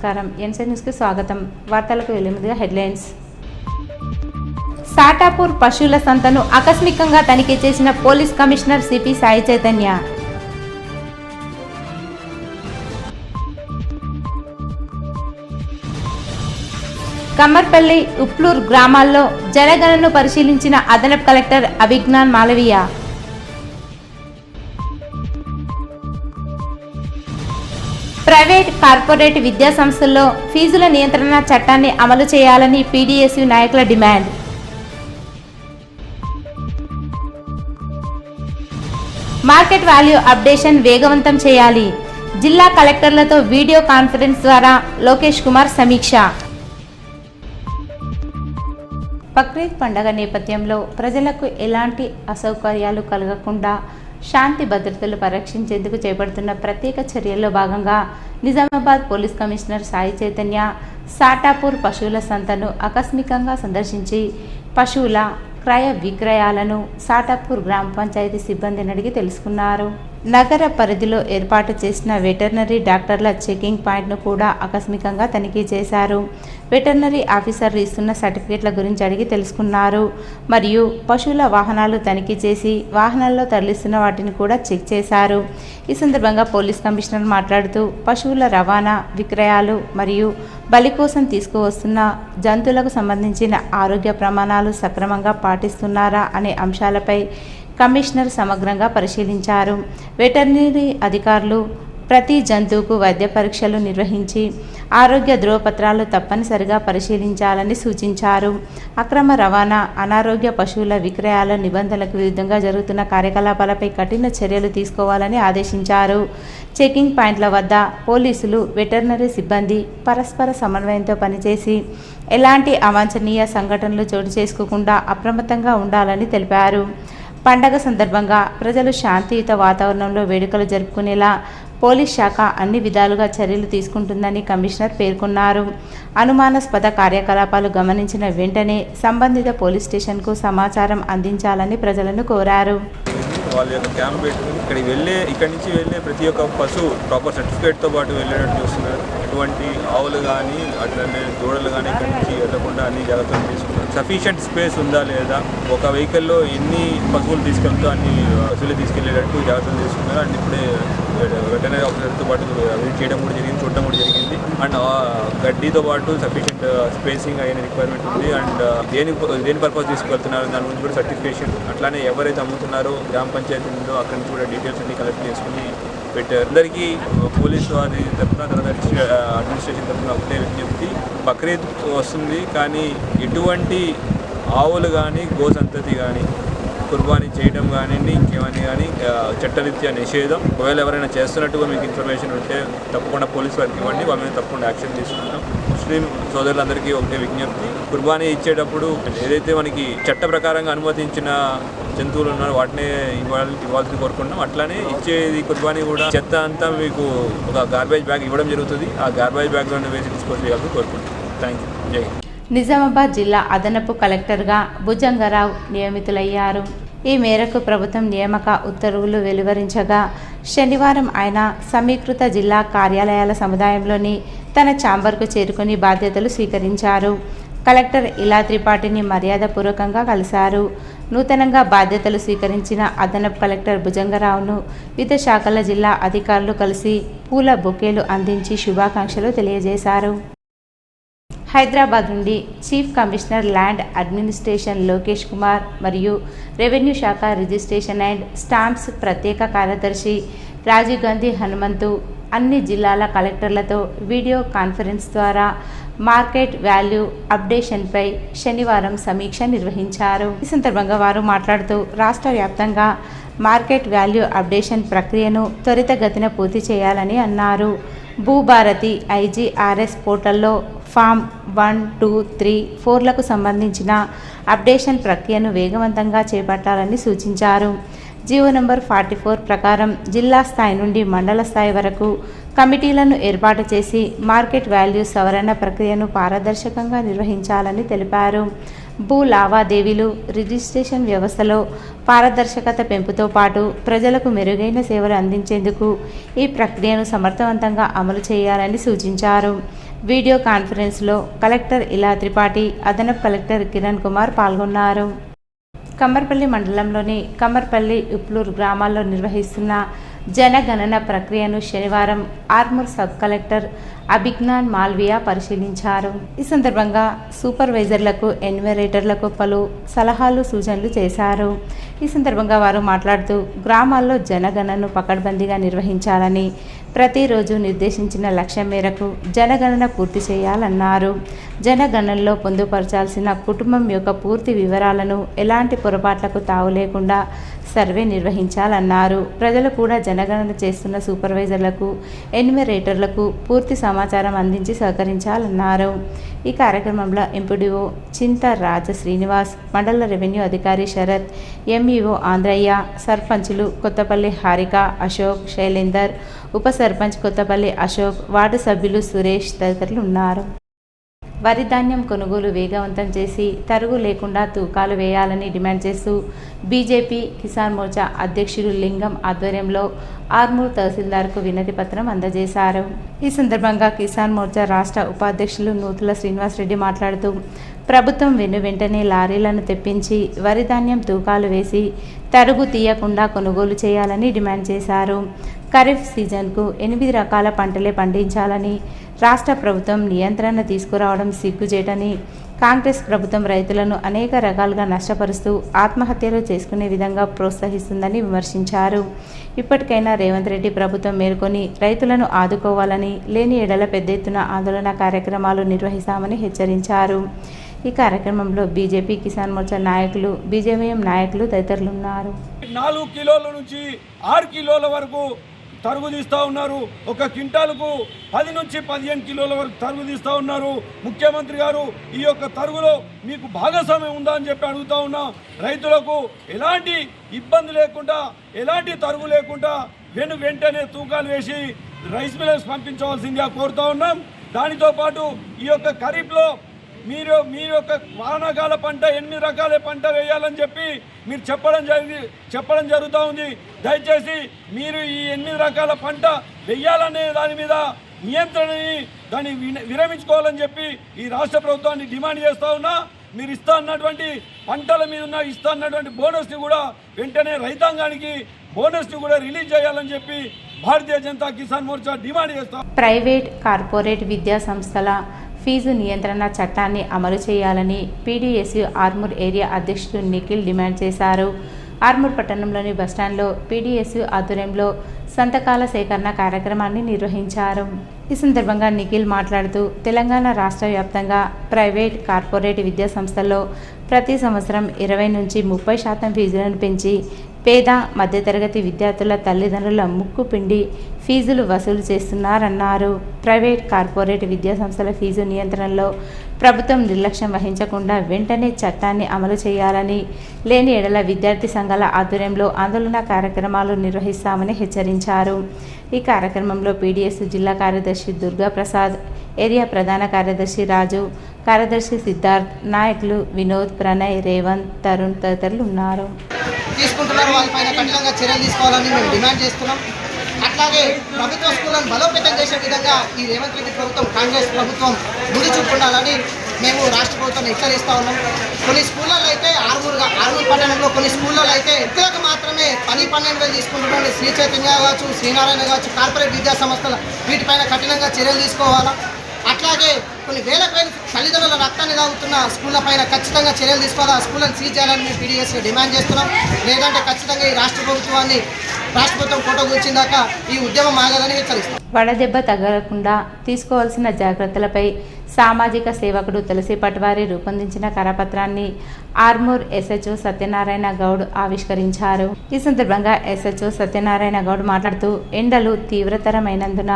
నమస్కారం. ఎన్సీఎన్ న్యూస్కి స్వాగతం. వార్తలకు వెలుముదిగా హెడ్లైన్స్. సాటాపూర్ పశువుల సంతను ఆకస్మికంగా తనిఖీ చేసిన police commissioner CP Sai Chaitanya. Kammarpalli, Uplur గ్రామాల్లో జనగణనను పరిశీలించిన అదనపు collector Abhigyan Malviya. Private, corporate విద్యా సంస్థల్లో ఫీజుల నియంత్రణ చట్టాన్ని అమలు చేయాలని పీడీఎస్యూ నాయకుల డిమాండ్. మార్కెట్ వాల్యూ అప్డేషన్ వేగవంతం చేయాలి. జిల్లా కలెక్టర్లతో వీడియో కాన్ఫరెన్స్ ద్వారా లోకేష్ కుమార్ సమీక్ష. బక్రీద్ పండగ నేపథ్యంలో ప్రజలకు ఎలాంటి అసౌకర్యాలు కలగకుండా శాంతి భద్రతలు పరిరక్షించేందుకు చేపడుతున్న ప్రత్యేక చర్యల్లో భాగంగా నిజామాబాద్ పోలీస్ కమిషనర్ సాయి చైతన్య సాటాపూర్ పశువుల సంతను ఆకస్మికంగా సందర్శించి పశువుల క్రయ విక్రయాలను సాటాపూర్ గ్రామ పంచాయతీ సిబ్బందిని అడిగి తెలుసుకున్నారు. నగర పరిధిలో ఏర్పాటు చేసిన వెటర్నరీ డాక్టర్ల చెకింగ్ పాయింట్ను కూడా ఆకస్మికంగా తనిఖీ చేశారు. వెటర్నరీ ఆఫీసర్లు ఇస్తున్న సర్టిఫికెట్ల గురించి అడిగి తెలుసుకున్నారు. మరియు పశువుల వాహనాలు తనిఖీ చేసి వాహనాల్లో తరలిస్తున్న వాటిని కూడా చెక్ చేశారు. ఈ సందర్భంగా పోలీస్ కమిషనర్ మాట్లాడుతూ పశువుల రవాణా, విక్రయాలు మరియు బలి కోసం తీసుకువస్తున్న జంతువులకు సంబంధించిన ఆరోగ్య ప్రమాణాలు సక్రమంగా పాటిస్తున్నారా అనే అంశాలపై కమిషనర్ సమగ్రంగా పరిశీలించారు. వెటర్నరీ అధికారులు ప్రతి జంతువుకు వైద్య పరీక్షలు నిర్వహించి ఆరోగ్య ధృవపత్రాలు తప్పనిసరిగా పరిశీలించాలని సూచించారు. అక్రమ రవాణా, అనారోగ్య పశువుల విక్రయాల నిబంధనలకు విరుద్ధంగా జరుగుతున్న కార్యకలాపాలపై కఠిన చర్యలు తీసుకోవాలని ఆదేశించారు. చెకింగ్ పాయింట్ల వద్ద పోలీసులు, వెటర్నరీ సిబ్బంది పరస్పర సమన్వయంతో పనిచేసి ఎలాంటి అవాంఛనీయ సంఘటనలు చోటు చేసుకోకుండా అప్రమత్తంగా ఉండాలని తెలిపారు. పండగ సందర్భంగా ప్రజలు శాంతియుత వాతావరణంలో వేడుకలు జరుపుకునేలా పోలీస్ శాఖ అన్ని విధాలుగా చర్యలు తీసుకుంటుందని కమిషనర్ పేర్కొన్నారు. అనుమానాస్పద కార్యకలాపాలు గమనించిన వెంటనే సంబంధిత పోలీస్ స్టేషన్కు సమాచారం అందించాలని ప్రజలను కోరారు. వాళ్ళ యొక్క క్యాంప్ పెట్టుకుని ఇక్కడి నుంచి వెళ్ళే ప్రతి ఒక్క పశువు ప్రాపర్ సర్టిఫికేట్తో పాటు వెళ్ళేటట్టు చూస్తున్నారు. ఎటువంటి ఆవులు కానీ అట్లనే దూడలు కానీ ఇక్కడి నుంచి వెళ్ళకుండా అన్ని జాగ్రత్తలు తీసుకున్నారు. సఫిషియంట్ స్పేస్ ఉందా లేదా, ఒక వెహికల్లో ఎన్ని పశువులు తీసుకెళ్తూ అన్ని పశువులు తీసుకెళ్లేటట్టు జాగ్రత్తలు తీసుకున్నారు. అండ్ ఇప్పుడే వెటర్నరీ ఆఫీసర్తో పాటు విజిట్ చేయడం కూడా జరిగింది, చూడడం కూడా జరిగింది. అండ్ గడ్డితో పాటు సఫిషియంట్ స్పేసింగ్ అయిన రిక్వైర్మెంట్ ఉంది. అండ్ దేని పర్పస్ తీసుకెళ్తున్నారు దాని గురించి కూడా సర్టిఫికేషన్, అట్లానే ఎవరైతే అమ్ముతున్నారో గ్రామ పంచాయతీ ఉందో అక్కడి నుంచి కూడా డీటెయిల్స్ అన్ని కలెక్ట్ చేసుకుని పెట్టారు. అందరికీ పోలీసు వారి తరఫున, తర్వాత అడ్మినిస్ట్రేషన్ తరఫున ఒకటే విజ్ఞప్తి, బక్రీద్ వస్తుంది కానీ ఎటువంటి ఆవులు కానీ గోసంతతి కానీ కుర్బానీ చేయడం కానివ్వండి, ఇంకేమని కానీ చట్టరీత్యా నిషేధం. ఒకవేళ ఎవరైనా చేస్తున్నట్టుగా మీకు ఇన్ఫర్మేషన్ ఉంటే తప్పకుండా పోలీసు వారికి ఇవ్వండి, వాళ్ళ మీద తప్పకుండా యాక్షన్ తీసుకుంటాం. ముస్లిం సోదరులందరికీ ఒకటే విజ్ఞప్తి, కుర్బానీ ఇచ్చేటప్పుడు ఏదైతే మనకి చట్ట ప్రకారంగా అనుమతించిన జంతువులు ఉన్నారో వాటినే ఇవ్వాల్సింది కోరుకుంటున్నాం. అట్లానే ఇచ్చేది కుర్బానీ కూడా చెత్త అంతా మీకు ఒక గార్బేజ్ బ్యాగ్ ఇవ్వడం జరుగుతుంది. ఆ గార్బేజ్ బ్యాగ్లోనే వేసి తీసుకొచ్చేయాలని కోరుకుంటున్నాం. Thank you. జై హింద్. నిజామాబాద్ జిల్లా అదనపు కలెక్టర్గా భుజంగరావు నియమితులయ్యారు. ఈ మేరకు ప్రభుత్వం నియామక ఉత్తర్వులు వెలువరించగా శనివారం ఆయన సమీకృత జిల్లా కార్యాలయాల సముదాయంలోని తన ఛాంబర్కు చేరుకుని బాధ్యతలు స్వీకరించారు. కలెక్టర్ ఇలా త్రిపాఠిని మర్యాదపూర్వకంగా కలిశారు. నూతనంగా బాధ్యతలు స్వీకరించిన అదనపు కలెక్టర్ భుజంగరావును వివిధ శాఖల జిల్లా అధికారులు కలిసి పూల బొకేలు అందించి శుభాకాంక్షలు తెలియజేశారు. హైదరాబాద్ నుండి chief commissioner land administration Lokesh Kumar మరియు రెవెన్యూ శాఖ రిజిస్ట్రేషన్ అండ్ స్టాంప్స్ ప్రత్యేక కార్యదర్శి రాజీవ్ గాంధీ హనుమంతు అన్ని జిల్లాల కలెక్టర్లతో వీడియో కాన్ఫరెన్స్ ద్వారా మార్కెట్ వాల్యూ అప్డేషన్పై శనివారం సమీక్ష నిర్వహించారు. ఈ సందర్భంగా వారు మాట్లాడుతూ రాష్ట్ర వ్యాప్తంగా మార్కెట్ వాల్యూ అప్డేషన్ ప్రక్రియను త్వరితగతిన పూర్తి చేయాలని అన్నారు. భూభారతి ఐజీఆర్ఎస్ పోర్టల్లో ఫామ్ 1, 2, 3, 4లకు సంబంధించిన అప్డేషన్ ప్రక్రియను వేగవంతంగా చేపట్టాలని సూచించారు. జీవో నంబర్ 44 ప్రకారం జిల్లా స్థాయి నుండి మండల స్థాయి వరకు కమిటీలను ఏర్పాటు చేసి మార్కెట్ వాల్యూ సవరణ ప్రక్రియను పారదర్శకంగా నిర్వహించాలని తెలిపారు. భూ లావాదేవీలు రిజిస్ట్రేషన్ వ్యవస్థలో పారదర్శకత పెంపుతో పాటు ప్రజలకు మెరుగైన సేవలు అందించేందుకు ఈ ప్రక్రియను సమర్థవంతంగా అమలు చేయాలని సూచించారు. వీడియో కాన్ఫరెన్స్లో కలెక్టర్ ఇలా త్రిపాఠి, అదనపు కలెక్టర్ కిరణ్ కుమార్ పాల్గొన్నారు. కమ్మర్పల్లి మండలంలోని కమ్మర్పల్లి, ఉప్లూరు గ్రామాల్లో నిర్వహిస్తున్న జనగణన ప్రక్రియను శనివారం ఆర్మూర్ సబ్ కలెక్టర్ అభిజ్ఞాన్ మాల్వియా పరిశీలించారు. ఈ సందర్భంగా సూపర్వైజర్లకు, ఎన్యూమరేటర్లకు పలు సలహాలు, సూచనలు చేశారు. ఈ సందర్భంగా వారు మాట్లాడుతూ గ్రామాల్లో జనగణనను పకడ్బందీగా నిర్వహించాలని, ప్రతిరోజు నిర్దేశించిన లక్ష్యం మేరకు జనగణన పూర్తి చేయాలన్నారు. జనగణనలో పొందుపరచాల్సిన కుటుంబం యొక్క పూర్తి వివరాలను ఎలాంటి పొరపాట్లకు తావు లేకుండా సర్వే నిర్వహించాలన్నారు. ప్రజలు కూడా జనగణన చేస్తున్న సూపర్వైజర్లకు, ఎన్యూమరేటర్లకు పూర్తి సమాచారం అందించి సహకరించాలన్నారు. ఈ కార్యక్రమంలో ఎంపీడీఓ చింత రాజ శ్రీనివాస్, మండల రెవెన్యూ అధికారి శరత్, ఎంఈఓ ఆంధ్రయ్య, సర్పంచులు కొత్తపల్లి హారిక, అశోక్, శైలేందర్, ఉప సర్పంచ్ కొత్తపల్లి అశోక్, వార్డు సభ్యులు సురేష్ తదితరులు ఉన్నారు. వరి ధాన్యం కొనుగోలు వేగవంతం చేసి తరుగు లేకుండా తూకాలు వేయాలని డిమాండ్ చేస్తూ బీజేపీ కిసాన్ మోర్చా అధ్యక్షుడు లింగం ఆధ్వర్యంలో ఆర్మూర్ తహసీల్దార్కు వినతి పత్రం అందజేశారు. ఈ సందర్భంగా కిసాన్ మోర్చా రాష్ట్ర ఉపాధ్యక్షులు నూతుల శ్రీనివాసరెడ్డి మాట్లాడుతూ ప్రభుత్వం వెంటనే లారీలను తెప్పించి వరి ధాన్యం తూకాలు వేసి తరుగు తీయకుండా కొనుగోలు చేయాలని డిమాండ్ చేశారు. ఖరీఫ్ సీజన్కు 8 రకాల పంటలే పండించాలని రాష్ట్ర ప్రభుత్వం నియంత్రణ తీసుకురావడం సిగ్గుచేటని, కాంగ్రెస్ ప్రభుత్వం రైతులను అనేక రకాలుగా నష్టపరుస్తూ ఆత్మహత్యలు చేసుకునే విధంగా ప్రోత్సహిస్తుందని విమర్శించారు. ఇప్పటికైనా రేవంత్ రెడ్డి ప్రభుత్వం మేల్కొని రైతులను ఆదుకోవాలని, లేని ఎడల పెద్ద ఎత్తున ఆందోళన కార్యక్రమాలు నిర్వహిస్తామని హెచ్చరించారు. ఈ కార్యక్రమంలో బీజేపీ కిసాన్ మోర్చా నాయకులు, బీజేవైఎం నాయకులు తదితరులు ఉన్నారు. 4 కిలోల నుంచి 6 కిలోల వరకు తరుగు తీస్తూ ఉన్నారు. ఒక క్వింటాలకు 10 నుంచి 15 కిలోల వరకు తరుగు తీస్తూ ఉన్నారు. ముఖ్యమంత్రి గారు ఈ యొక్క తరుగులో మీకు భాగస్వామ్యం ఉందా అని చెప్పి అడుగుతూ ఉన్నాం. రైతులకు ఎలాంటి ఇబ్బంది లేకుండా, ఎలాంటి తరుగు లేకుండా వెంటనే తూకాలు వేసి రైస్ మిల్లర్స్ పంపించవలసిందిగా కోరుతూ ఉన్నాం. దానితో పాటు ఈ యొక్క ఖరీఫ్లో మీరు యొక్క వానాకాల పంట 8 రకాల పంట వేయాలని చెప్పి మీరు చెప్పడం జరుగుతూ ఉంది. దయచేసి మీరు ఈ 8 రకాల పంట వేయాలనే దాని మీద నియంత్రణని దాన్ని విరమించుకోవాలని చెప్పి ఈ రాష్ట్ర ప్రభుత్వాన్ని డిమాండ్ చేస్తూ ఉన్నా. మీరు ఇస్తా అన్నటువంటి పంటల మీద ఇస్తా అన్నటువంటి బోనస్ని కూడా వెంటనే రైతాంగానికి బోనస్ని కూడా రిలీజ్ చేయాలని చెప్పి భారతీయ జనతా కిసాన్ మోర్చా డిమాండ్ చేస్తాం. ప్రైవేట్, కార్పొరేట్ విద్యా సంస్థల ఫీజు నియంత్రణ చట్టాన్ని అమలు చేయాలని పీడీఎస్యు ఆర్మూర్ ఏరియా అధ్యక్షుడు నిఖిల్ డిమాండ్ చేశారు. ఆర్మూర్ పట్టణంలోని బస్టాండ్లో పీడీఎస్యు ఆధ్వర్యంలో సంతకాల సేకరణ కార్యక్రమాన్ని నిర్వహించారు. ఈ సందర్భంగా నిఖిల్ మాట్లాడుతూ తెలంగాణ రాష్ట్ర వ్యాప్తంగా ప్రైవేట్, కార్పొరేట్ విద్యా సంస్థల్లో ప్రతి సంవత్సరం 20 నుంచి 30% ఫీజులను పెంచి పేద, మధ్యతరగతి విద్యార్థుల తల్లిదండ్రుల ముక్కు పిండి ఫీజులు వసూలు చేస్తున్నారన్నారు. ప్రైవేట్, కార్పొరేట్ విద్యా సంస్థల ఫీజు నియంత్రణలో ప్రభుత్వం నిర్లక్ష్యం వహించకుండా వెంటనే చట్టాన్ని అమలు చేయాలని, లేని ఎడల విద్యార్థి సంఘాల ఆధ్వర్యంలో ఆందోళన కార్యక్రమాలు నిర్వహిస్తామని హెచ్చరించారు. ఈ కార్యక్రమంలో పీడీఎస్ జిల్లా కార్యదర్శి దుర్గాప్రసాద్, ఏరియా ప్రధాన కార్యదర్శి రాజు, కార్యదర్శి సిద్ధార్థ్, నాయకులు వినోద్, ప్రణయ్, రేవంత్, తరుణ్ తదితరులు ఉన్నారు. తీసుకుంటున్నారు వాళ్ళపైన కఠినంగా చర్యలు తీసుకోవాలని మేము డిమాండ్ చేస్తున్నాం. అట్లాగే ప్రభుత్వ స్కూళ్ళను బలోపేతం చేసే విధంగా ఈ రేవంత్ రెడ్డి ప్రభుత్వం, కాంగ్రెస్ ప్రభుత్వం ముందు చూపుండాలని మేము రాష్ట్ర ప్రభుత్వం హెచ్చరిస్తూ ఉన్నాం. కొన్ని స్కూళ్ళలో అయితే ఆర్మూర్ పట్టణంలో కొన్ని స్కూళ్ళలో అయితే ఎంతకు మాత్రమే 10-12 వేలు తీసుకుంటున్నాడు. శ్రీ చైతన్య కావచ్చు, శ్రీనారాయణ కావచ్చు, కార్పొరేట్ విద్యా సంస్థలు వీటిపైన కఠినంగా చర్యలు తీసుకోవాలా. అట్లాగే కొన్ని వేల తల్లిదండ్రుల రక్తాన్ని తాగుతున్న స్కూళ్ళ పైన ఖచ్చితంగా చర్యలు తీసుకోవాలి. ఆ స్కూళ్ళని సీజ్ చేయాలని మేము పీడీఎస్గా డిమాండ్ చేస్తున్నాం. లేదంటే ఖచ్చితంగా ఈ రాష్ట్ర ప్రభుత్వం ఫోటో కూర్చిందాకా ఈ ఉద్యమం ఆగాలని హెచ్చరిస్తాం. వడదెబ్బ తగలకుండా తీసుకోవాల్సిన జాగ్రత్తలపై సామాజిక సేవకుడు తులసి పట్వారి రూపొందించిన కరపత్రాన్ని ఆర్మూర్ ఎస్హెచ్ఓ సత్యనారాయణ గౌడ్ ఆవిష్కరించారు. ఈ సందర్భంగా ఎస్హెచ్ఓ సత్యనారాయణ గౌడ్ మాట్లాడుతూ ఎండలు తీవ్రతరమైనందున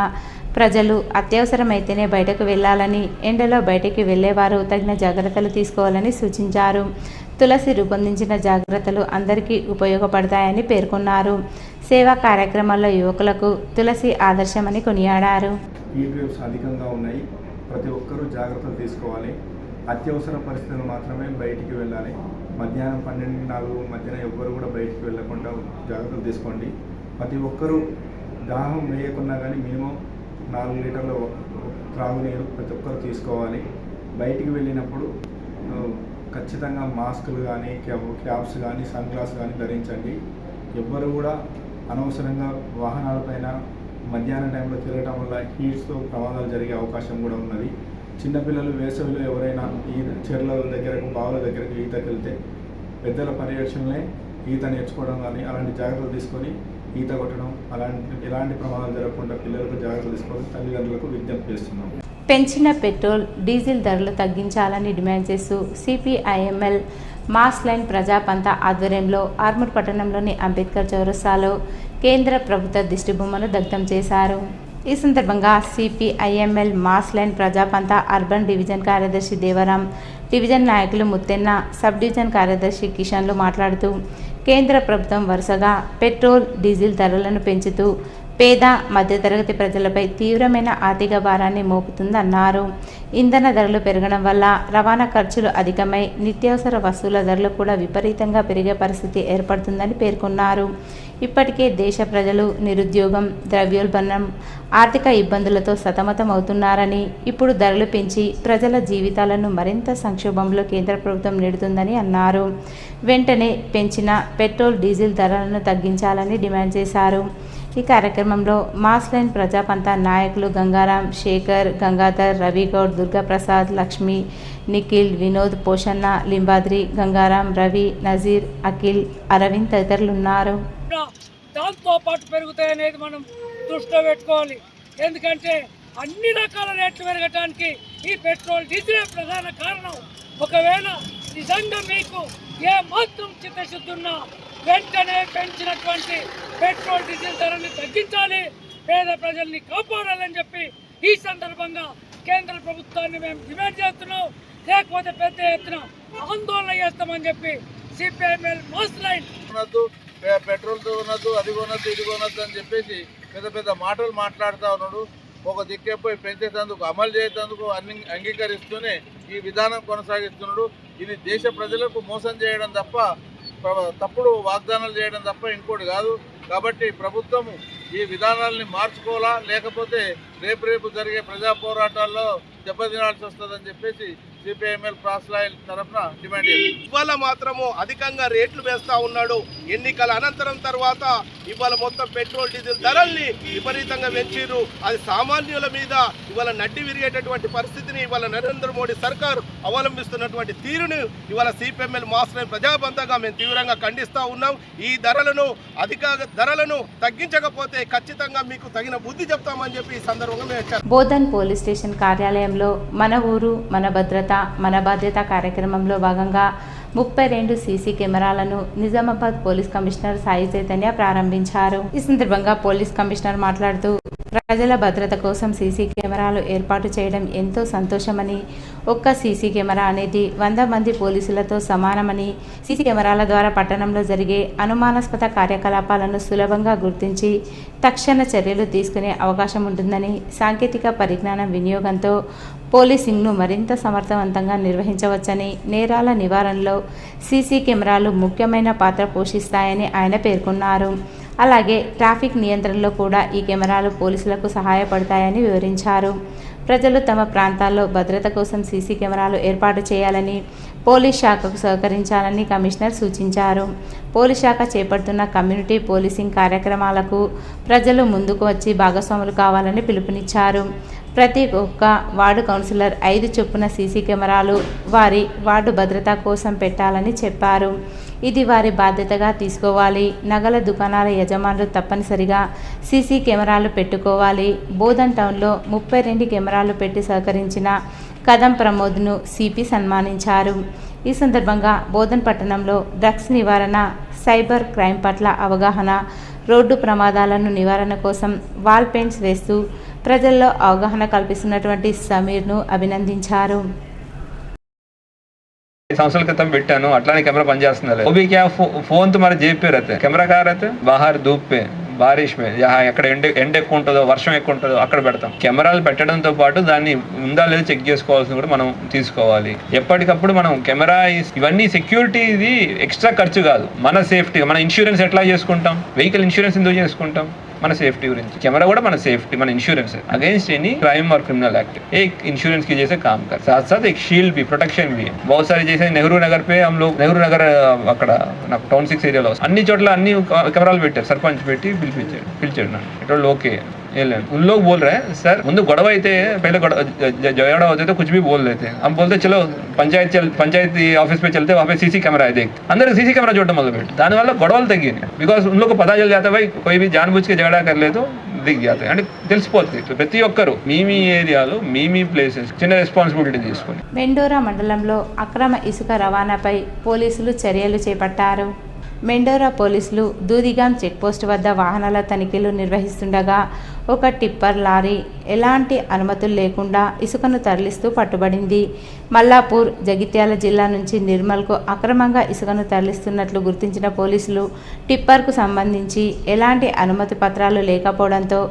ప్రజలు అత్యవసరమైతేనే బయటకు వెళ్లాలని, ఎండలో బయటికి వెళ్లేవారు తగిన జాగ్రత్తలు తీసుకోవాలని సూచించారు. తులసి రూపొందించిన జాగ్రత్తలు అందరికీ ఉపయోగపడతాయని పేర్కొన్నారు. సేవా కార్యక్రమాల్లో యువకులకు తులసి ఆదర్శమని కొనియాడారు. హీట్ వేవ్స్ అధికంగా ఉన్నాయి, ప్రతి ఒక్కరూ జాగ్రత్తలు తీసుకోవాలి. అత్యవసర పరిస్థితులు మాత్రమే బయటికి వెళ్ళాలి. మధ్యాహ్నం 12-4 మధ్యన ఎవ్వరు కూడా బయటికి వెళ్ళకుండా జాగ్రత్తలు తీసుకోండి. ప్రతి ఒక్కరూ దాహం వేయకున్నా కానీ మినిమం 4 లీటర్ల త్రాగునీరు ప్రతి ఒక్కరు తీసుకోవాలి. బయటికి వెళ్ళినప్పుడు ఖచ్చితంగా మాస్కులు కానీ క్యాప్స్ కానీ సన్ గ్లాస్ కానీ ధరించండి. ఎవ్వరు కూడా అనవసరంగా వాహనాలపైన మధ్యాహ్నం టైంలో తిరగటం వల్ల హీట్స్తో ప్రమాదాలు జరిగే అవకాశం కూడా ఉన్నది. చిన్నపిల్లలు వేసవిలో ఎవరైనా ఈ చెర్ల దగ్గరకు బావుల దగ్గరకు ఈతకి వెళ్తే పెద్దల పర్యవేక్షణలే ఈత నేర్చుకోవడం కానీ అలాంటి జాగ్రత్తలు తీసుకొని ఈత కొట్టడం ఎలాంటి ప్రమాదాలు జరగకుండా పిల్లలకు జాగ్రత్తలు తీసుకోవడం తల్లిదండ్రులకు విజ్ఞప్తి చేస్తున్నాం. పెంచిన పెట్రోల్ డీజిల్ ధరలు తగ్గించాలని డిమాండ్ చేస్తూ సిపిఐఎంఎల్ మాస్ లైన్ ప్రజాపంత ఆధ్వర్యంలో ఆర్మూర్ పట్టణంలోని అంబేద్కర్ చౌరస్తాలో కేంద్ర ప్రభుత్వ దిష్టిబొమ్మను దగ్ధం చేశారు. ఈ సందర్భంగా CPIML mass line ప్రజాపంత urban division కార్యదర్శి దేవరాం, డివిజన్ నాయకులు ముత్తెన్న, సబ్ డివిజన్ కార్యదర్శి కిషన్లు మాట్లాడుతూ కేంద్ర ప్రభుత్వం వరుసగా పెట్రోల్ డీజిల్ ధరలను పెంచుతూ పేద మధ్యతరగతి ప్రజలపై తీవ్రమైన ఆర్థిక భారాన్ని మోపుతుందన్నారు. ఇంధన ధరలు పెరగడం వల్ల రవాణా ఖర్చులు అధికమై నిత్యావసర వస్తువుల ధరలు కూడా విపరీతంగా పెరిగే పరిస్థితి ఏర్పడుతుందని పేర్కొన్నారు. ఇప్పటికే దేశ ప్రజలు నిరుద్యోగం, ద్రవ్యోల్బణం, ఆర్థిక ఇబ్బందులతో సతమతం అవుతున్నారని, ఇప్పుడు ధరలు పెంచి ప్రజల జీవితాలను మరింత సంక్షోభంలో కేంద్ర ప్రభుత్వం నెడుతుందని అన్నారు. వెంటనే పెంచిన పెట్రోల్ డీజిల్ ధరలను తగ్గించాలని డిమాండ్ చేశారు. ఈ కార్యక్రమంలో మాస్ లైన్ ప్రజాపంత నాయకులు గంగారాం, శేఖర్, గంగాధర్, రవిగౌడ్, దుర్గాప్రసాద్, లక్ష్మి, నిఖిల్, వినోద్, పోషన్న, లింబాద్రి, గంగారాం, రవి, నజీర్, అఖిల్, అరవింద్ తదితరులు ఉన్నారు. దాంతో పాటు పెరుగుతాయనేది మనం దృష్టిలో పెట్టుకోవాలి. ఎందుకంటే అన్ని రకాల రేట్లు పెరగటానికి ఈ పెట్రోల్ డీజిల్ ప్రధాన కారణం. ఒకవేళ నిజంగా మీకు ఏ మాత్రం చిత్తశుద్ధి ఉన్నా వెంటనే పెంచినటువంటి పెట్రోల్ డీజిల్ ధరని తగ్గించాలి, పేద ప్రజల్ని కాపాడాలని చెప్పి ఈ సందర్భంగా కేంద్ర ప్రభుత్వాన్ని మేము డిమాండ్ చేస్తున్నాం. లేకపోతే పెద్ద ఎత్తున ఆందోళన చేస్తామని చెప్పి సిపిఐఎంఎల్ మాస్ లైన్ పెట్రోల్ కొనద్దు, అది కొనద్దు, ఇది కొనద్దు అని చెప్పేసి పెద్ద పెద్ద మాటలు మాట్లాడుతూ ఉన్నాడు. ఒక దిక్కేపోయి పెంచేటందుకు, అమలు చేసేందుకు అన్ని అంగీకరిస్తూనే ఈ విధానం కొనసాగిస్తున్నాడు. ఇది దేశ ప్రజలకు మోసం చేయడం తప్ప, తప్పుడు వాగ్దానాలు చేయడం తప్ప ఇంకోటి కాదు. కాబట్టి ప్రభుత్వం ఈ విధానాలని మార్చుకోవాలా, లేకపోతే రేపు జరిగే ప్రజా పోరాటాల్లో దెబ్బతినాల్సి వస్తుందని చెప్పేసి సిపిఐఎంఎల్ క్రాస్ లైన్ తరఫున డిమాండ్ చేస్తుంది. ఇవాళ మాత్రము అధికంగా రేట్లు వేస్తా ఉన్నాడు. ఎన్నికల అనంతరం తర్వాత ఇవాళ మొత్తం పెట్రోల్ డీజిల్ ధరల్ని విపరీతంగా పెంచారు. అది సామాన్యుల మీద ఇవాళ నడ్డి విరిగేటటువంటి పరిస్థితిని ఇవాళ నరేంద్ర మోడీ సర్కార్ అవలంబిస్తున్నటువంటి తీరును ఇవాళ సిపిఎంఎల్ మాస్ లైన్ ప్రజాబంధంగా మేము తీవ్రంగా ఖండిస్తూ ఉన్నాం. ఈ అధిక ధరలను తగ్గించకపోతే ఖచ్చితంగా మీకు తగిన బుద్ధి చెప్తామని చెప్పి ఈ సందర్భంగా మేము హెచ్చరిస్తున్నాం. బోధన్ పోలీస్ స్టేషన్ కార్యాలయంలో మన ఊరు మన భద్రత మన బాధ్యత కార్యక్రమంలో భాగంగా 32 సీసీ కెమెరాలను నిజామాబాద్ పోలీస్ కమిషనర్ సాయి చైతన్య ప్రారంభించారు. ఈ సందర్భంగా పోలీస్ కమిషనర్ మాట్లాడుతూ ప్రజల భద్రత కోసం సీసీ కెమెరాలు ఏర్పాటు చేయడం ఎంతో సంతోషమని, ఒక్క సీసీ కెమెరా అనేది 100 మంది పోలీసులతో సమానమని, సీసీ కెమెరాల ద్వారా పట్టణంలో జరిగే అనుమానాస్పద కార్యకలాపాలను సులభంగా గుర్తించి తక్షణ చర్యలు తీసుకునే అవకాశం ఉంటుందని, సాంకేతిక పరిజ్ఞానం వినియోగంతో పోలీసింగ్ను మరింత సమర్థవంతంగా నిర్వహించవచ్చని, నేరాల నివారణలో సీసీ కెమెరాలు ముఖ్యమైన పాత్ర పోషిస్తాయని ఆయన పేర్కొన్నారు. అలాగే ట్రాఫిక్ నియంత్రణలో కూడా ఈ కెమెరాలు పోలీసులకు సహాయపడతాయని వివరించారు. ప్రజలు తమ ప్రాంతాల్లో భద్రత కోసం సీసీ కెమెరాలు ఏర్పాటు చేయాలని, పోలీస్ శాఖకు సహకరించాలని కమిషనర్ సూచించారు. పోలీస్ శాఖ చేపడుతున్న కమ్యూనిటీ పోలీసింగ్ కార్యక్రమాలకు ప్రజలు ముందుకు వచ్చి భాగస్వాములు కావాలని పిలుపునిచ్చారు. ప్రతి ఒక్క వార్డు కౌన్సిలర్ 5 చొప్పున సీసీ కెమెరాలు వారి వార్డు భద్రత కోసం పెట్టాలని చెప్పారు. ఇది వారి బాధ్యతగా తీసుకోవాలి. నగల దుకాణాల యజమానులు తప్పనిసరిగా సీసీ కెమెరాలు పెట్టుకోవాలి. బోధన్ టౌన్లో 32 కెమెరాలు పెట్టి సహకరించిన కదం ప్రమోద్ను సిపి సన్మానించారు. ఈ సందర్భంగా బోధన్ పట్టణంలో డ్రగ్స్ నివారణ, సైబర్ క్రైమ్ పట్ల అవగాహన, రోడ్డు ప్రమాదాలను నివారణ కోసం వాల్ పెయింట్స్ వేస్తూ ప్రజల్లో అవగాహన కల్పిస్తున్నటువంటి సమీర్ను అభినందించారు. संवत्सराल क्रिతం పెట్టాను అట్లానే కెమెరా పనిచేస్తుందా वो भी क्या फोन तुम्हारे जेब पे रहते हैं कैमरा कहाँ रहते हैं बाहर धूप पे బారిష్ మే ఎక్కడ ఎండ ఎక్కువ ఉంటుందో వర్షం ఎక్కువ ఉంటుందో అక్కడ పెడతాం. కెమెరాలు పెట్టడంతో పాటు దాన్ని ఉందా లేదో చెక్ చేసుకోవాల్సింది కూడా మనం తీసుకోవాలి. ఎప్పటికప్పుడు మనం కెమెరా ఇవన్నీ సెక్యూరిటీ ఇది ఎక్స్ట్రా ఖర్చు కాదు, మన సేఫ్టీ. మన ఇన్సూరెన్స్ ఎట్లా చేసుకుంటాం, వెహికల్ ఇన్సూరెన్స్ ఎందుకు చేసుకుంటాం, మన సేఫ్टी గురించి कैमरा కూడా మన సేఫ్టీ మన ఇన్సూరెన్స్ अगेंस्ट एनी क्राइम और क्रिमिनल एक्ट एक इंश्योरेंस की जैसे काम कर साथ साथ एक शील्ड भी प्रोटेक्शन भी है बहुत सारे जैसे नेहरू नगर पे हम लोग नेहरू नगर అక్కడ నాకు టౌన్ 6 ఏరియాలో అన్ని చోట్ల అన్ని కెమెరాలు పెట్టారు సర్పంచ్ పెట్టి పిలిచాడు నన్ను ఇట్లా ఓకే उन लोग बोल रहे हैं सर मुझे गड़वा पहले झगड़ा होते तो कुछ भी बोल देते हम बोलते चलो पंचायत ऑफिस पे चलते वहाँ पे सीसी कैमरा है देखते अंदर सीसी कैमरा చూడటం మొదలుపెట్టి దానివల్ల గొడవలు తగ్గినాయి बिकॉज उन लोग को पता चल जाता है भाई कोई भी जानबूझ के झगड़ा कर ले तो దిగ్ जाते అంటే తెలిసిపోతుంది ప్రతి ఒక్కరు మీ ఏరియాలో మీ ప్లేసెస్ చిన్న రెస్పాన్సిబిలిటీ తీసుకొని మెండోరా మండలంలో అక్రమ ఇసుక రవాణాపై పోలీసులు చర్యలు చేపట్టారు. మెండోరా పోలీసులు దూదిగాం చెక్పోస్ట్ వద్ద వాహనాల తనిఖీలు నిర్వహిస్తుండగా ఒక టిప్పర్ లారీ ఎలాంటి అనుమతులు లేకుండా ఇసుకను తరలిస్తూ పట్టుబడింది. మల్లాపూర్ జగిత్యాల జిల్లా నుంచి నిర్మల్కు అక్రమంగా ఇసుకను తరలిస్తున్నట్లు గుర్తించిన పోలీసులు టిప్పర్కు సంబంధించి ఎలాంటి అనుమతి పత్రాలు లేకపోవడంతో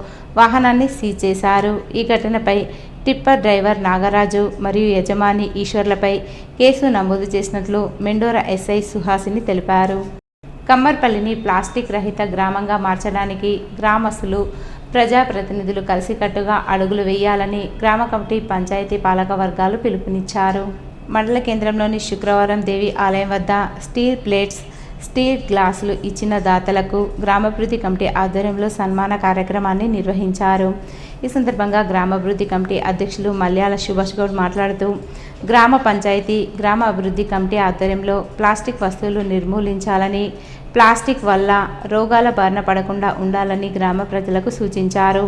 వాహనాన్ని సీజ్ చేశారు. ఈ ఘటనపై టిప్పర్ డ్రైవర్ నాగరాజు మరియు యజమాని ఈశ్వర్లపై కేసు నమోదు చేసినట్లు మెండోరా ఎస్ఐ సుహాసిని తెలిపారు. కమ్మర్పల్లిని ప్లాస్టిక్ రహిత గ్రామంగా మార్చడానికి గ్రామస్తులు ప్రజాప్రతినిధులు కలిసికట్టుగా అడుగులు వేయాలని గ్రామ కమిటీ పంచాయతీ పాలక వర్గాలు పిలుపునిచ్చారు. మండల కేంద్రంలోని శుక్రవారం దేవి ఆలయం వద్ద స్టీల్ ప్లేట్స్, స్టీల్ గ్లాసులు ఇచ్చిన దాతలకు గ్రామాభివృద్ధి కమిటీ ఆధ్వర్యంలో సన్మాన కార్యక్రమాన్ని నిర్వహించారు. ఈ సందర్భంగా గ్రామాభివృద్ధి కమిటీ అధ్యక్షులు మల్యాల సుభాష్ గౌడ్ మాట్లాడుతూ గ్రామ పంచాయతీ గ్రామ అభివృద్ధి కమిటీ ఆధ్వర్యంలో ప్లాస్టిక్ వస్తువులు నిర్మూలించాలని, ప్లాస్టిక్ వల్ల రోగాల బారిన పడకుండా ఉండాలని గ్రామ ప్రజలకు సూచించారు.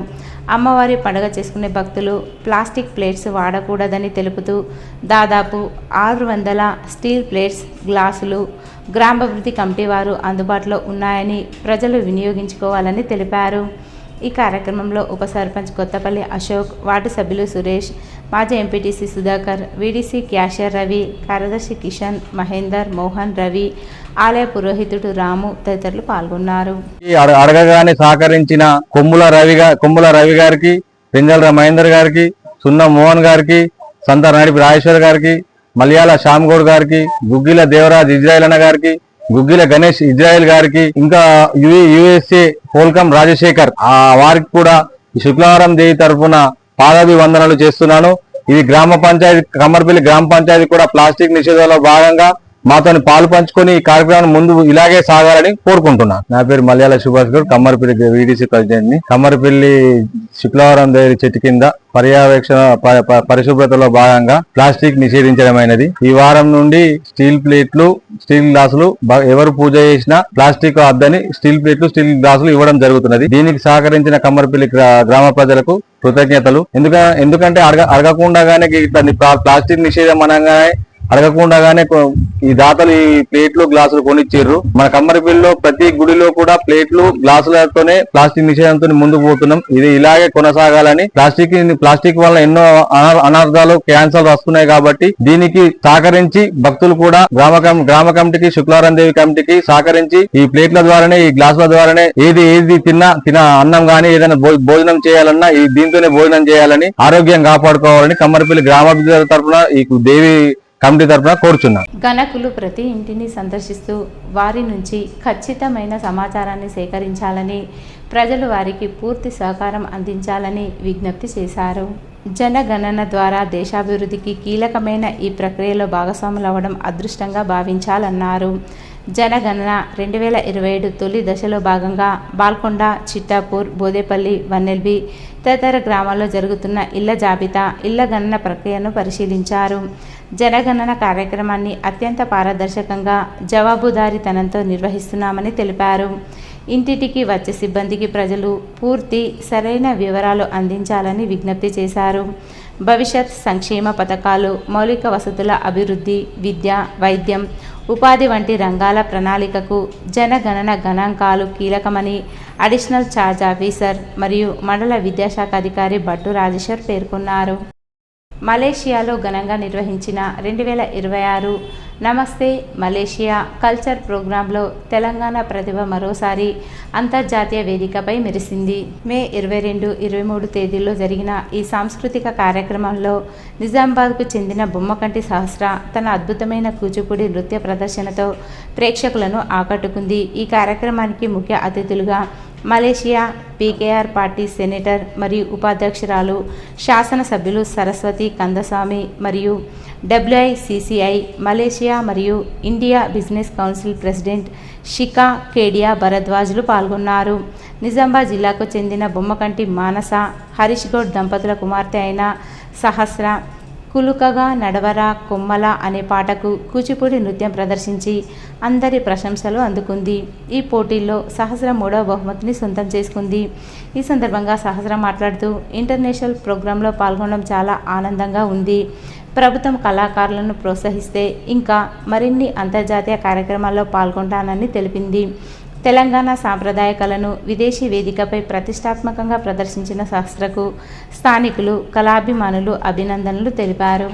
అమ్మవారి పండుగ చేసుకునే భక్తులు ప్లాస్టిక్ ప్లేట్స్ వాడకూడదని తెలుపుతూ దాదాపు 600 స్టీల్ ప్లేట్స్, గ్లాసులు గ్రామాభివృద్ధి కమిటీ వారు అందుబాటులో ఉన్నాయని ప్రజలు వినియోగించుకోవాలని తెలిపారు. ఈ కార్యక్రమంలో ఉప సర్పంచ్ కొత్తపల్లి అశోక్, వార్డు సభ్యులు సురేష్, మాజీ MPTC Sudhakar, VDC cashier Ravi, కార్యదర్శి కిషన్, మహేందర్, మోహన్, రవి, ఆలయ పురోహితుడు రాము తదితరులు పాల్గొన్నారు. అడగగానే సహకరించిన కొమ్ముల రవి గారికి, పింగళ మహేందర్ గారికి, సున్న మోహన్ గారికి, సంత నడిపి రాజేశ్వర్ గారికి, మలయాళ శ్యామ్ గౌడ్ గారికి, గుగ్గిల దేవరాజ్ ఇజ్రాయిల్ అన్న గారికి, గుగ్గిల గణేష్ ఇజ్రాయిల్ గారికి, ఇంకా యుఎస్ఏ పోల్కం రాజశేఖర్ వారికి కూడా శుక్రవారం దేవి తరఫున పాదాభివందనలు చేస్తున్నాను. ఇది గ్రామ పంచాయతీ కమ్మర్పల్లి గ్రామ పంచాయతీ కూడా ప్లాస్టిక్ నిషేధంలో భాగంగా మాతో పాలు పంచుకొని ఈ కార్యక్రమం ముందు ఇలాగే సాగాలని కోరుకుంటున్నాను. నా పేరు మలయాళ సుభాష్ గౌడ్, కమ్మర్పల్లి వీడీసీ ప్రెసిడెంట్ ని. కమ్మర్పల్లి శుక్రవారం దేవి చెట్టు కింద పర్యవేక్షణ పరిశుభ్రతలో భాగంగా ప్లాస్టిక్ నిషేధించడమైనది. ఈ వారం నుండి స్టీల్ ప్లేట్లు, స్టీల్ గ్లాసులు ఎవరు పూజ చేసినా ప్లాస్టిక్ వద్దని స్టీల్ ప్లేట్లు, స్టీల్ గ్లాసులు ఇవ్వడం జరుగుతున్నది. దీనికి సహకరించిన కమ్మర్పల్లి గ్రామ ప్రజలకు కృతజ్ఞతలు. ఎందుకంటే అడగకుండానే ప్లాస్టిక్ నిషేధం అనగానే అడగకుండానే ఈ దాతలు ఈ ప్లేట్లు, గ్లాసులు కొనిచ్చిర్రు. మన కమ్మరిపల్లిలో ప్రతి గుడిలో కూడా ప్లేట్లు, గ్లాసులతోనే ప్లాస్టిక్ నిషేధంతో ముందుకు పోతున్నాం. ఇది ఇలాగే కొనసాగాలని. ప్లాస్టిక్ వల్ల ఎన్నో అనార్థాలు, క్యాన్సర్ వస్తున్నాయి కాబట్టి దీనికి సహకరించి భక్తులు కూడా గ్రామ కమిటీకి, శుక్లారం దేవి కమిటీకి సహకరించి ఈ ప్లేట్ల ద్వారానే, ఈ గ్లాసుల ద్వారానే ఏది తిన్న అన్నం గానీ ఏదైనా భోజనం చేయాలన్నా దీంతోనే భోజనం చేయాలని, ఆరోగ్యం కాపాడుకోవాలని కమ్మరిపల్లి గ్రామాభివృద్ధి తరఫున ఈ దేవి కమిటీ తరఫున కోరుచున్నాం. గణకులు ప్రతి ఇంటిని సందర్శిస్తూ వారి నుంచి ఖచ్చితమైన సమాచారాన్ని సేకరించాలని, ప్రజలు వారికి పూర్తి సహకారం అందించాలని విజ్ఞప్తి చేశారు. జనగణన ద్వారా దేశాభివృద్ధికి కీలకమైన ఈ ప్రక్రియలో భాగస్వాములు అవ్వడం అదృష్టంగా భావించాలన్నారు. జనగణన 2027 తొలి దశలో భాగంగా బాల్కొండ, చిట్టాపూర్, బోదేపల్లి, వన్నెల్బి తదితర గ్రామాల్లో జరుగుతున్న ఇళ్ల జాబితా, ఇళ్ల గణన ప్రక్రియను పరిశీలించారు. జనగణన కార్యక్రమాన్ని అత్యంత పారదర్శకంగా, జవాబుదారీతనంతో నిర్వహిస్తున్నామని తెలిపారు. ఇంటింటికి వచ్చే సిబ్బందికి ప్రజలు పూర్తి సరైన వివరాలు అందించాలని విజ్ఞప్తి చేశారు. భవిష్యత్ సంక్షేమ పథకాలు, మౌలిక వసతుల అభివృద్ధి, విద్య, వైద్యం, ఉపాధి వంటి రంగాల ప్రణాళికకు జనగణన గణాంకాలు కీలకమని అడిషనల్ ఛార్జ్ ఆఫీసర్ మరియు మండల విద్యాశాఖ అధికారి భట్టు రాజేశ్వర్ పేర్కొన్నారు. మలేషియాలో ఘనంగా నిర్వహించిన 2026 నమస్తే మలేషియా కల్చర్ ప్రోగ్రాంలో తెలంగాణ ప్రతిభ మరోసారి అంతర్జాతీయ వేదికపై మెరిసింది. మే 22, 23 తేదీల్లో జరిగిన ఈ సాంస్కృతిక కార్యక్రమంలో నిజామాబాద్కు చెందిన బొమ్మకంటి సహస్ర తన అద్భుతమైన కూచిపూడి నృత్య ప్రదర్శనతో ప్రేక్షకులను ఆకట్టుకుంది. ఈ కార్యక్రమానికి ముఖ్య అతిథులుగా మలేషియా పీకేఆర్ పార్టీ సెనేటర్ మరియు ఉపాధ్యక్షురాలు శాసనసభ్యులు సరస్వతి కందస్వామి మరియు WICCI మలేషియా మరియు India business council president Shikha Kedia భరద్వాజ్లు పాల్గొన్నారు. నిజామాబాద్ జిల్లాకు చెందిన బొమ్మకంటి మానస హరీష్ గౌడ్ దంపతుల కుమార్తె అయిన సహస్ర కులుకగా నడవరా కొమ్మల అనే పాటకు కూచిపూడి నృత్యం ప్రదర్శించి అందరి ప్రశంసలు అందుకుంది. ఈ పోటీల్లో సహస్ర 3వ బహుమతిని సొంతం చేసుకుంది. ఈ సందర్భంగా సహస్ర మాట్లాడుతూ ఇంటర్నేషనల్ ప్రోగ్రాంలో పాల్గొనడం చాలా ఆనందంగా ఉంది. ప్రభుత్వం కళాకారులను ప్రోత్సహిస్తే ఇంకా మరిన్ని అంతర్జాతీయ కార్యక్రమాల్లో పాల్గొంటానని తెలిపింది. తెలంగాణ సాంప్రదాయ కళను విదేశీ వేదికపై ప్రతిష్టాత్మకంగా ప్రదర్శించిన సహస్రకు స్థానికులు కళాభిమానులు అభినందనలు తెలిపారు.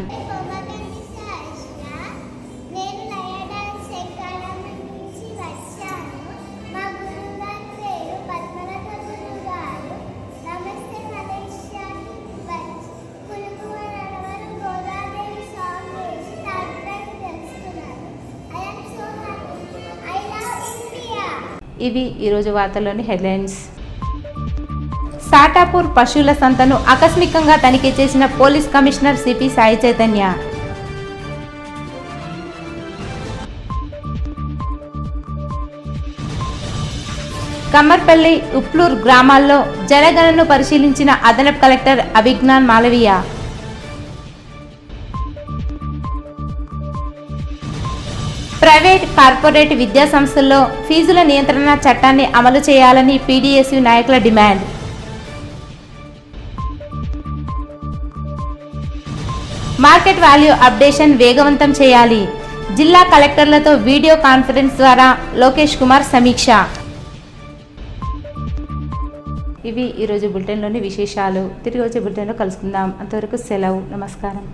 ఇవి ఈరోజు వార్తల్లోని హెడ్లైన్స్. సాటాపూర్ పశువుల సంతను ఆకస్మికంగా తనిఖీ చేసిన police commissioner CP Sai Chaitanya. Kammarpalli Uplur గ్రామాల్లో జనగణనను పరిశీలించిన అదనపు collector Abhigyan Malviya. Private corporate విద్యా సంస్థల్లో ఫీజుల నియంత్రణ చట్టాన్ని అమలు చేయాలని PDSU నాయకుల డిమాండ్. మార్కెట్ వాల్యూ అప్డేషన్ వేగవంతం చేయాలి. జిల్లా కలెక్టర్లతో వీడియో కాన్ఫరెన్స్ ద్వారా లోకేష్ కుమార్ సమీక్ష. ఇవి ఈరోజు బులెటిన్లోని విశేషాలు. తిరిగి వచ్చే బులెటిన్లో కలుసుకుందాం. అంతవరకు సెలవు. నమస్కారం.